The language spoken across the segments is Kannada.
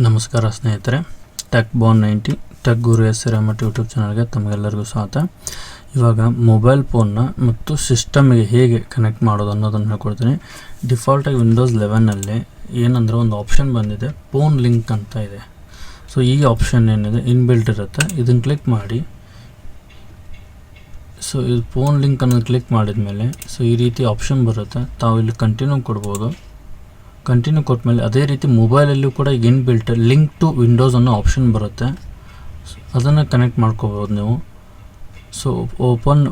ನಮಸ್ಕಾರ ಸ್ನೇಹಿತರೆ, ಟೆಕ್ ಬಾನ್ 90 ಟೆಕ್ ಗುರು ಎಸ್.ಶ್ರೀರಾಮಠ್ ಯೂಟ್ಯೂಬ್ ಚಾನಲ್ಗೆ ತಮಗೆಲ್ಲರಿಗೂ ಸ್ವಾಗತ. ಇವಾಗ ಮೊಬೈಲ್ ಫೋನ್ನ ಮತ್ತು ಸಿಸ್ಟಮ್ಗೆ ಹೇಗೆ ಕನೆಕ್ಟ್ ಮಾಡೋದು ಅನ್ನೋದನ್ನು ಹೇಳ್ಕೊಡ್ತೀನಿ. ಡಿಫಾಲ್ಟಾಗಿ ವಿಂಡೋಸ್ 11ನಲ್ಲಿ ಏನಂದರೆ ಒಂದು ಆಪ್ಷನ್ ಬಂದಿದೆ, ಫೋನ್ ಲಿಂಕ್ ಅಂತ ಇದೆ. ಸೊ ಈ ಆಪ್ಷನ್ ಏನಿದೆ ಇನ್ಬಿಲ್ಟ್ ಇರುತ್ತೆ, ಇದನ್ನು ಕ್ಲಿಕ್ ಮಾಡಿ. ಸೊ ಇದು ಫೋನ್ ಲಿಂಕ್ ಅನ್ನೋದು ಕ್ಲಿಕ್ ಮಾಡಿದ ಮೇಲೆ ಸೊ ಈ ರೀತಿ ಆಪ್ಷನ್ ಬರುತ್ತೆ. ತಾವು ಇಲ್ಲಿ ಕಂಟಿನ್ಯೂ ಕೊಡ್ಬೋದು. ಕಂಟಿನ್ಯೂ ಕೊಟ್ಮೇಲೆ ಅದೇ ರೀತಿ ಮೊಬೈಲಲ್ಲೂ ಕೂಡ ಈಗ ಇನ್ಬಿಲ್ಟ್ ಲಿಂಕ್ ಟು ವಿಂಡೋಸ್ ಅನ್ನೋ ಆಪ್ಷನ್ ಬರುತ್ತೆ. ಅದನ್ನು ಕನೆಕ್ಟ್ ಮಾಡ್ಕೋಬೋದು ನೀವು. So open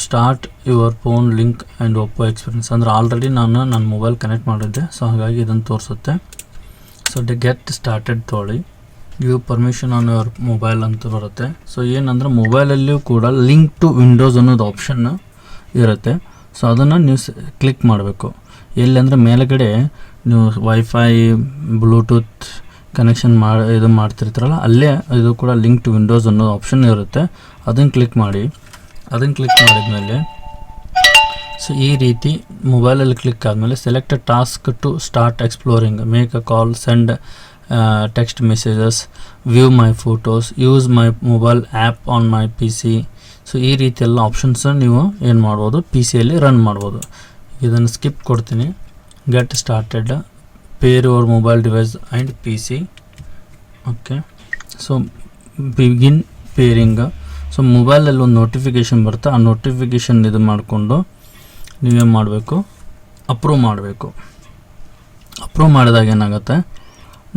start your phone link and Oppo experience ಅಂದರೆ ಆಲ್ರೆಡಿ ನಾನು ನನ್ನ ಮೊಬೈಲ್ ಕನೆಕ್ಟ್ ಮಾಡಿದ್ದೆ. ಸೊ ಹಾಗಾಗಿ ಇದನ್ನು ತೋರಿಸುತ್ತೆ. ಸೊ ಗೆಟ್ ಸ್ಟಾರ್ಟೆಡ್ ತೊಗೊಳ್ಳಿ. Give permission on your mobile ಅಂತ ಬರುತ್ತೆ. ಸೊ ಏನಂದರೆ ಮೊಬೈಲಲ್ಲಿಯೂ ಕೂಡ ಲಿಂಕ್ ಟು ವಿಂಡೋಸ್ ಅನ್ನೋದು ಆಪ್ಷನ್ ಇರುತ್ತೆ. ಸೊ ಅದನ್ನು ನೀವು ಕ್ಲಿಕ್ ಮಾಡಬೇಕು. ಎಲ್ಲಿ ಅಂದರೆ ಮೇಲುಗಡೆ ನೀವು ವೈಫೈ ಬ್ಲೂಟೂತ್ ಕನೆಕ್ಷನ್ ಇದು ಮಾಡ್ತಿರ್ತೀರಲ್ಲ, ಅಲ್ಲೇ ಇದು ಕೂಡ ಲಿಂಕ್ ಟು ವಿಂಡೋಸ್ ಅನ್ನೋ ಆಪ್ಷನ್ ಇರುತ್ತೆ. ಅದನ್ನು ಕ್ಲಿಕ್ ಮಾಡಿ. ಅದನ್ನು ಕ್ಲಿಕ್ ಮಾಡಿದ್ಮೇಲೆ ಸೊ ಈ ರೀತಿ ಮೊಬೈಲಲ್ಲಿ ಕ್ಲಿಕ್ ಆದಮೇಲೆ select task to start exploring, make a call, send text messages, view my photos, use my mobile app on my PC. So ಈ ರೀತಿ ಎಲ್ಲ ಆಪ್ಷನ್ಸ್ ನೀವು ಏನು ಮಾಡ್ಬೋದು, PC-ಯಲ್ಲಿ ರನ್ ಮಾಡ್ಬೋದು. ಇದನ್ನು ಸ್ಕಿಪ್ ಕೊಡ್ತೀನಿ. Get started, pair your mobile device and PC. Okay, so begin pairing. So ಮೊಬೈಲಲ್ಲಿ ಒಂದು ನೋಟಿಫಿಕೇಷನ್ ಬರುತ್ತೆ. ಆ ನೋಟಿಫಿಕೇಷನ್ ಇದು ಮಾಡಿಕೊಂಡು ನೀವೇನು ಮಾಡಬೇಕು, ಅಪ್ರೂವ್ ಮಾಡಬೇಕು. ಅಪ್ರೂವ್ ಮಾಡಿದಾಗ ಏನಾಗುತ್ತೆ,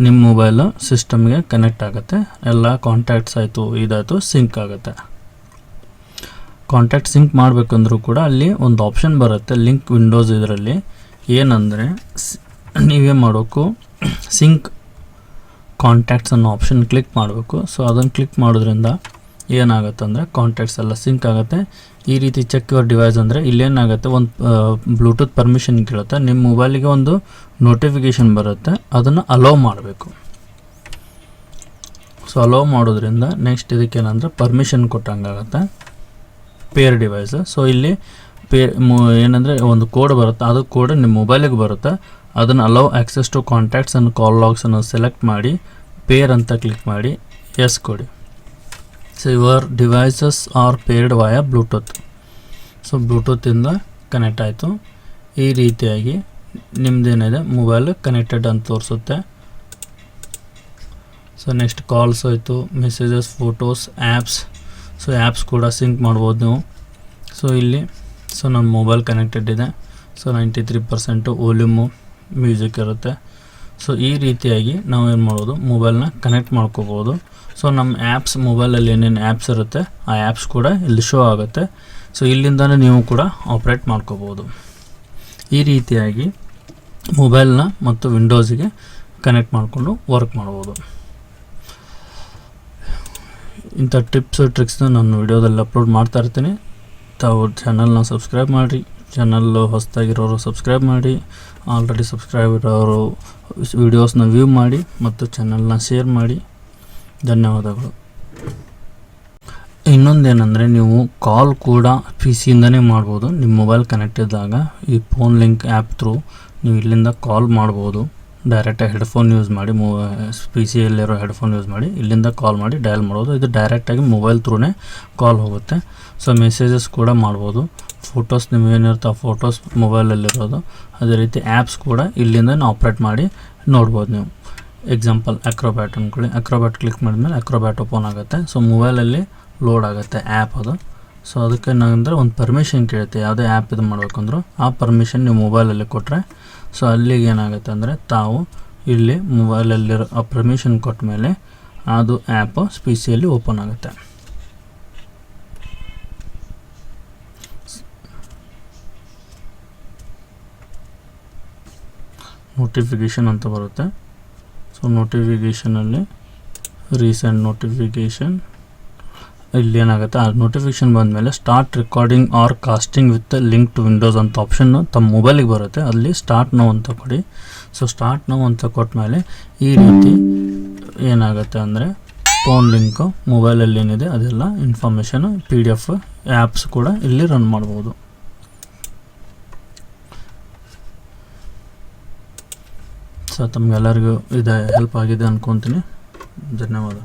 ನಿಮ್ಮ ಮೊಬೈಲು ಸಿಸ್ಟಮ್ಗೆ ಕನೆಕ್ಟ್ ಆಗುತ್ತೆ. ಎಲ್ಲ ಕಾಂಟ್ಯಾಕ್ಟ್ಸ್ ಆಯಿತು, ಇದಾಯಿತು, ಸಿಂಕ್ ಆಗುತ್ತೆ. ಕಾಂಟ್ಯಾಕ್ಟ್ ಸಿಂಕ್ ಮಾಡಬೇಕಂದ್ರೂ ಕೂಡ ಅಲ್ಲಿ ಒಂದು ಆಪ್ಷನ್ ಬರುತ್ತೆ ಲಿಂಕ್ ವಿಂಡೋಸ್. ಇದರಲ್ಲಿ ಏನಂದರೆ ನೀವೇನು ಮಾಡಬೇಕು, ಸಿಂಕ್ ಕಾಂಟ್ಯಾಕ್ಟ್ಸ್ ಅನ್ನೋ ಆಪ್ಷನ್ ಕ್ಲಿಕ್ ಮಾಡಬೇಕು. ಸೊ ಅದನ್ನು ಕ್ಲಿಕ್ ಮಾಡೋದ್ರಿಂದ ಏನಾಗುತ್ತೆ ಅಂದರೆ ಕಾಂಟ್ಯಾಕ್ಟ್ಸ್ ಎಲ್ಲ ಸಿಂಕ್ ಆಗುತ್ತೆ. ಈ ರೀತಿ ಚೆಕ್ ಯುವರ್ ಡಿವೈಸ್ ಅಂದರೆ ಇಲ್ಲೇನಾಗುತ್ತೆ, ಒಂದು ಬ್ಲೂಟೂತ್ ಪರ್ಮಿಷನ್ ಕೇಳುತ್ತೆ. ನಿಮ್ಮ ಮೊಬೈಲಿಗೆ ಒಂದು ನೋಟಿಫಿಕೇಷನ್ ಬರುತ್ತೆ, ಅದನ್ನು ಅಲೋ ಮಾಡಬೇಕು. ಸೊ ಅಲೋ ಮಾಡೋದ್ರಿಂದ ನೆಕ್ಸ್ಟ್ ಇದಕ್ಕೇನಂದರೆ ಪರ್ಮಿಷನ್ ಕೊಟ್ಟಂಗಾಗುತ್ತೆ ಪೇರ್ ಡಿವೈಸ್. ಸೊ ಇಲ್ಲಿ ಏನಂದರೆ ಒಂದು ಕೋಡ್ ಬರುತ್ತೆ, ಅದು ಕೋಡ್ ನಿಮ್ಮ ಮೊಬೈಲಿಗೆ ಬರುತ್ತೆ. ಅದನ್ನು allow access to contacts and call logs ಅನ್ನು ಸೆಲೆಕ್ಟ್ ಮಾಡಿ ಪೇರ್ ಅಂತ ಕ್ಲಿಕ್ ಮಾಡಿ ಎಸ್ ಕೊಡಿ. So your devices are paired via Bluetooth. So ಬ್ಲೂಟೂತಿಂದ ಕನೆಕ್ಟ್ ಆಯಿತು. ಈ ರೀತಿಯಾಗಿ ನಿಮ್ಮದೇನಿದೆ ಮೊಬೈಲ್ ಕನೆಕ್ಟೆಡ್ ಅಂತ ತೋರಿಸುತ್ತೆ. ಸೊ ನೆಕ್ಸ್ಟ್ ಕಾಲ್ಸ್ ಆಯಿತು, messages, photos, apps. So apps ಕೂಡ ಸಿಂಕ್ ಮಾಡ್ಬೋದು ನೀವು. ಸೊ ಇಲ್ಲಿ ಸೊ ನನ್ನ ಮೊಬೈಲ್ ಕನೆಕ್ಟೆಡ್ ಇದೆ. ಸೊ 93% ವಾಲ್ಯೂಮು ಮ್ಯೂಸಿಕ್ ಇರುತ್ತೆ. ಸೊ ಈ ರೀತಿಯಾಗಿ ನಾವು ಏನು ಮಾಡ್ಬೋದು, ಮೊಬೈಲ್ನ ಕನೆಕ್ಟ್ ಮಾಡ್ಕೋಬೋದು. ಸೊ ನಮ್ಮ ಆ್ಯಪ್ಸ್, ಮೊಬೈಲಲ್ಲಿ ಏನೇನು ಆ್ಯಪ್ಸ್ ಇರುತ್ತೆ ಆ ಆ್ಯಪ್ಸ್ ಕೂಡ ಇಲ್ಲಿ ಶೋ ಆಗುತ್ತೆ. ಸೊ ಇಲ್ಲಿಂದನೇ ನೀವು ಕೂಡ ಆಪ್ರೇಟ್ ಮಾಡ್ಕೋಬೋದು. ಈ ರೀತಿಯಾಗಿ ಮೊಬೈಲ್ನ ಮತ್ತು ವಿಂಡೋಸಿಗೆ ಕನೆಕ್ಟ್ ಮಾಡಿಕೊಂಡು ವರ್ಕ್ ಮಾಡ್ಬೋದು. ಇಂಥ ಟಿಪ್ಸ್ ಟ್ರಿಕ್ಸ್ನ ನಾನು ವಿಡಿಯೋದಲ್ಲಿ ಅಪ್ಲೋಡ್ ಮಾಡ್ತಾ ಇರ್ತೀನಿ. ತಾವು ಚಾನಲ್ನ ಸಬ್ಸ್ಕ್ರೈಬ್ ಮಾಡಿರಿ. ಚಾನಲ್ಲು ಹೊಸದಾಗಿರೋರು ಸಬ್ಸ್ಕ್ರೈಬ್ ಮಾಡಿ, ಆಲ್ರೆಡಿ ಸಬ್ಸ್ಕ್ರೈಬ್ ಇರೋರು ವಿಡಿಯೋಸ್ನ ವ್ಯೂ ಮಾಡಿ ಮತ್ತು ಚಾನಲ್ನ ಶೇರ್ ಮಾಡಿ. ಧನ್ಯವಾದಗಳು. ಇನ್ನೊಂದೇನೆಂದರೆ ನೀವು ಕಾಲ್ ಕೂಡ PC-ಇಂದನೇ ಮಾಡ್ಬೋದು. ನಿಮ್ಮ ಮೊಬೈಲ್ ಕನೆಕ್ಟ್ ಇದ್ದಾಗ ಈ ಫೋನ್ ಲಿಂಕ್ ಆ್ಯಪ್ ಥ್ರೂ ನೀವು ಇಲ್ಲಿಂದ ಕಾಲ್ ಮಾಡ್ಬೋದು. ಡೈರೆಕ್ಟಾಗಿ ಹೆಡ್ಫೋನ್ ಯೂಸ್ ಮಾಡಿ, PC-ಯಲ್ಲಿರೋ ಹೆಡ್ಫೋನ್ ಯೂಸ್ ಮಾಡಿ ಇಲ್ಲಿಂದ ಕಾಲ್ ಮಾಡಿ ಡಯಲ್ ಮಾಡ್ಬೋದು. ಇದು ಡೈರೆಕ್ಟಾಗಿ ಮೊಬೈಲ್ ಥ್ರೂನೇ ಕಾಲ್ ಹೋಗುತ್ತೆ. ಸೊ ಮೆಸೇಜಸ್ ಕೂಡ ಮಾಡ್ಬೋದು. ಫೋಟೋಸ್ ನಿಮಗೇನಿರುತ್ತೆ ಆ ಫೋಟೋಸ್ ಮೊಬೈಲಲ್ಲಿರೋದು. ಅದೇ ರೀತಿ ಆ್ಯಪ್ಸ್ ಕೂಡ ಇಲ್ಲಿಂದ ಆಪ್ರೇಟ್ ಮಾಡಿ ನೋಡ್ಬೋದು ನೀವು. ಎಕ್ಸಾಂಪಲ್ ಅಕ್ರೋಬ್ಯಾಟ್ ಅಂದ್ಕೊಳ್ಳಿ. ಅಕ್ರೋಬ್ಯಾಟ್ ಕ್ಲಿಕ್ ಮಾಡಿದ್ಮೇಲೆ ಅಕ್ರೋಬ್ಯಾಟ್ ಓಪನ್ ಆಗುತ್ತೆ. ಸೊ ಮೊಬೈಲಲ್ಲಿ ಲೋಡ್ ಆಗುತ್ತೆ ಆ್ಯಪ್ ಅದು. ಸೊ ಅದಕ್ಕೆ ಏನಂದರೆ ಒಂದು ಪರ್ಮಿಷನ್ ಕೇಳುತ್ತೆ, ಯಾವುದೇ ಆ್ಯಪ್ ಇದು ಮಾಡಬೇಕಂದ್ರೂ ಆ ಪರ್ಮಿಷನ್ ನೀವು ಮೊಬೈಲಲ್ಲಿ ಕೊಟ್ಟರೆ ಸೊ ಅಲ್ಲಿಗೆ ಏನಾಗುತ್ತೆ ಅಂದರೆ ತಾವು ಇಲ್ಲಿ ಮೊಬೈಲಲ್ಲಿರೋ ಆ ಪರ್ಮಿಷನ್ ಕೊಟ್ಟ ಮೇಲೆ ಅದು ಆ್ಯಪು PC-ಯಲ್ಲಿ ಓಪನ್ ಆಗುತ್ತೆ. ನೋಟಿಫಿಕೇಷನ್ ಅಂತ ಬರುತ್ತೆ. ಸೊ ನೋಟಿಫಿಕೇಷನಲ್ಲಿ ರೀಸೆಂಟ್ ನೋಟಿಫಿಕೇಷನ್ ಇಲ್ಲಿ ಏನಾಗುತ್ತೆ, ಆ ನೋಟಿಫಿಕೇಷನ್ ಬಂದಮೇಲೆ start recording or casting with Link to Windows ಅಂತ ಆಪ್ಷನ್ನು ತಮ್ಮ ಮೊಬೈಲಿಗೆ ಬರುತ್ತೆ. ಅಲ್ಲಿ ಸ್ಟಾರ್ಟ್ ನೌ ಅಂತ ಕೊಡಿ. ಸೊ ಸ್ಟಾರ್ಟ್ ನೌ ಅಂತ ಕೊಟ್ಟ ಮೇಲೆ ಈ ರೀತಿ ಏನಾಗುತ್ತೆ ಅಂದರೆ ಫೋನ್ ಲಿಂಕು ಮೊಬೈಲಲ್ಲಿ ಏನಿದೆ ಅದೆಲ್ಲ ಇನ್ಫಾರ್ಮೇಷನು PDF ಆ್ಯಪ್ಸ್ ಕೂಡ ಇಲ್ಲಿ ರನ್ ಮಾಡ್ಬೋದು. ಸೊ ತಮಗೆಲ್ಲರಿಗೂ ಇದು ಹೆಲ್ಪ್ ಆಗಿದೆ ಅಂದ್ಕೊತೀನಿ. ಧನ್ಯವಾದ.